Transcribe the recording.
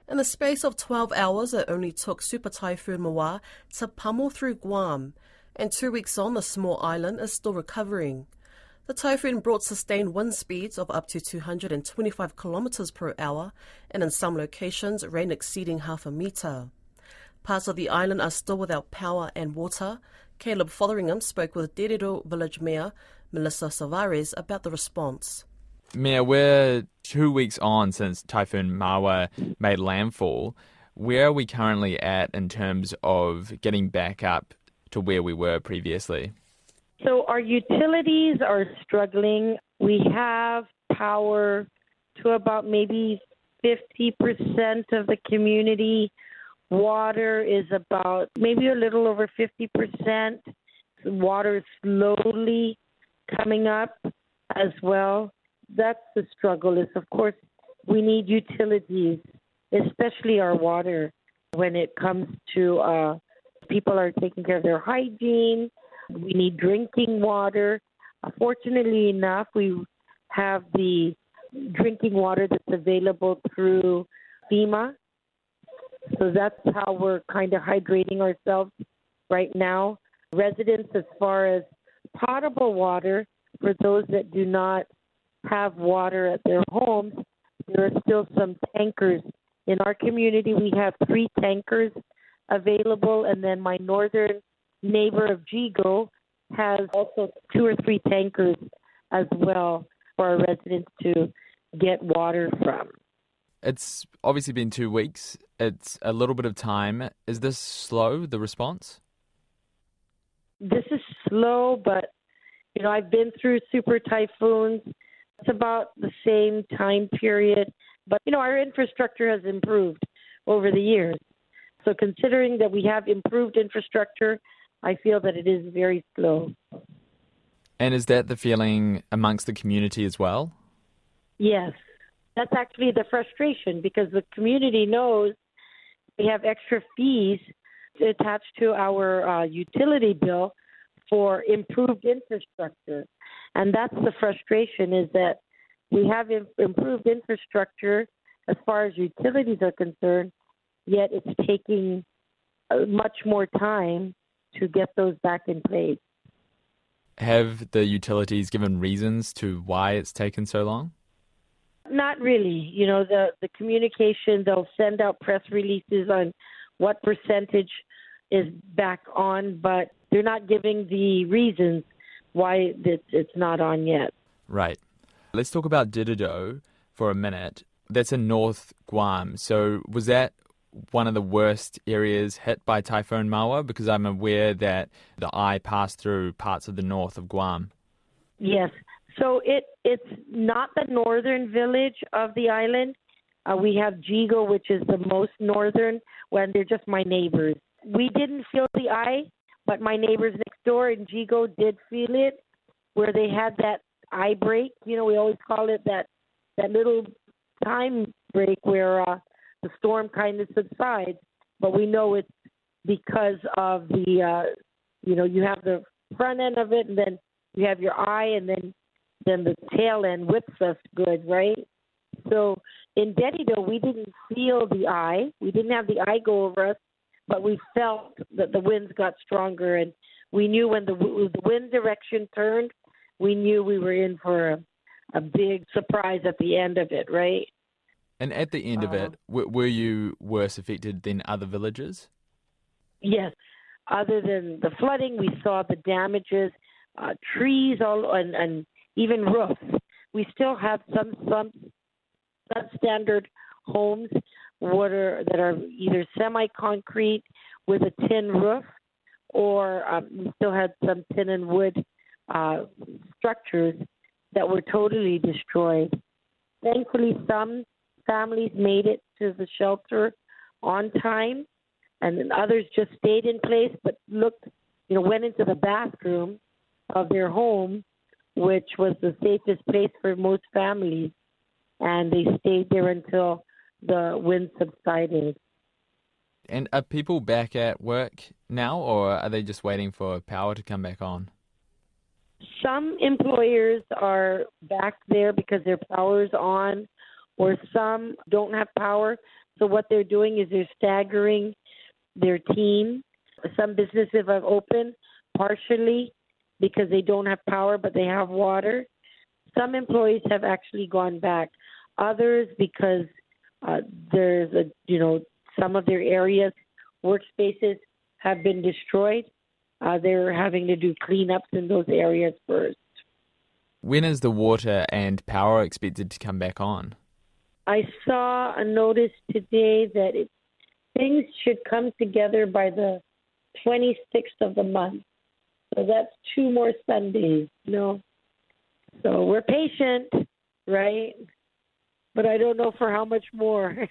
In the space of 12 hours, it only took Super Typhoon Mawar to pummel through Guam, and 2 weeks on, the small island is still recovering. The typhoon brought sustained wind speeds of up to 225 kilometers per hour, and in some locations, rain exceeding half a meter. Parts of the island are still without power and water. Caleb Fotheringham spoke with Dirido village mayor Melissa Savares about the response. Mayor, we're 2 weeks on since Typhoon Mawar made landfall. Where are we currently at in terms of getting back up to where we were previously? So our utilities are struggling. We have power to about maybe 50% of the community. Water is about maybe a little over 50%. Water is slowly coming up as well. That's the struggle is, of course, we need utilities, especially our water, when it comes to people are taking care of their hygiene. We need drinking water. Fortunately enough, we have the drinking water that's available through FEMA. So that's how we're kind of hydrating ourselves right now. Residents, as far as potable water, for those that do not have water at their homes, there are still some tankers. In our community, we have 3 tankers available, and then my northern neighbor of Jigo has also 2 or 3 tankers as well for our residents to get water from. It's obviously been 2 weeks. It's a little bit of time. Is this slow, the response? This is slow, but, I've been through super typhoons. It's about the same time period. But, our infrastructure has improved over the years. So considering that we have improved infrastructure, I feel that it is very slow. And is that the feeling amongst the community as well? Yes. That's actually the frustration because the community knows we have extra fees attached to our utility bill for improved infrastructure. And that's the frustration is that we have improved infrastructure as far as utilities are concerned, yet it's taking much more time to get those back in place. Have the utilities given reasons to why it's taken so long? Not really. The communication, they'll send out press releases on what percentage is back on, but they're not giving the reasons why it's not on yet. Right. Let's talk about Dirido for a minute. That's in North Guam. So was that one of the worst areas hit by Typhoon Mawar? Because I'm aware that the eye passed through parts of the north of Guam. Yes. So it's not the northern village of the island. We have Jigo, which is the most northern, when they're just my neighbors. We didn't feel the eye, but my neighbors next door in Jigo did feel it, where they had that eye break. We always call it that little time break where the storm kind of subsides. But we know it's because of the, you have the front end of it, and then you have your eye, and then the tail end whips us good, right? So in Dirido, we didn't feel the eye. We didn't have the eye go over us, but we felt that the winds got stronger, and we knew when the wind direction turned, we knew we were in for a big surprise at the end of it, right? And at the end of it, were you worse affected than other villages? Yes. Other than the flooding, we saw the damages, trees, and even roofs. We still have some substandard homes that are either semi-concrete with a tin roof, or we still had some tin and wood structures that were totally destroyed. Thankfully, some families made it to the shelter on time, and then others just stayed in place but went into the bathroom of their home, which was the safest place for most families, and they stayed there until the wind subsided. And are people back at work now, or are they just waiting for power to come back on? Some employers are back there because their power's on, or some don't have power, So what they're doing is they're staggering their team. Some businesses have opened partially because they don't have power, but they have water. Some employees have actually gone back. Others because some of their areas, workspaces have been destroyed. They're having to do cleanups in those areas first. When is the water and power expected to come back on? I saw a notice today that things should come together by the 26th of the month. So that's 2 more Sundays, So we're patient, right? But I don't know for how much more.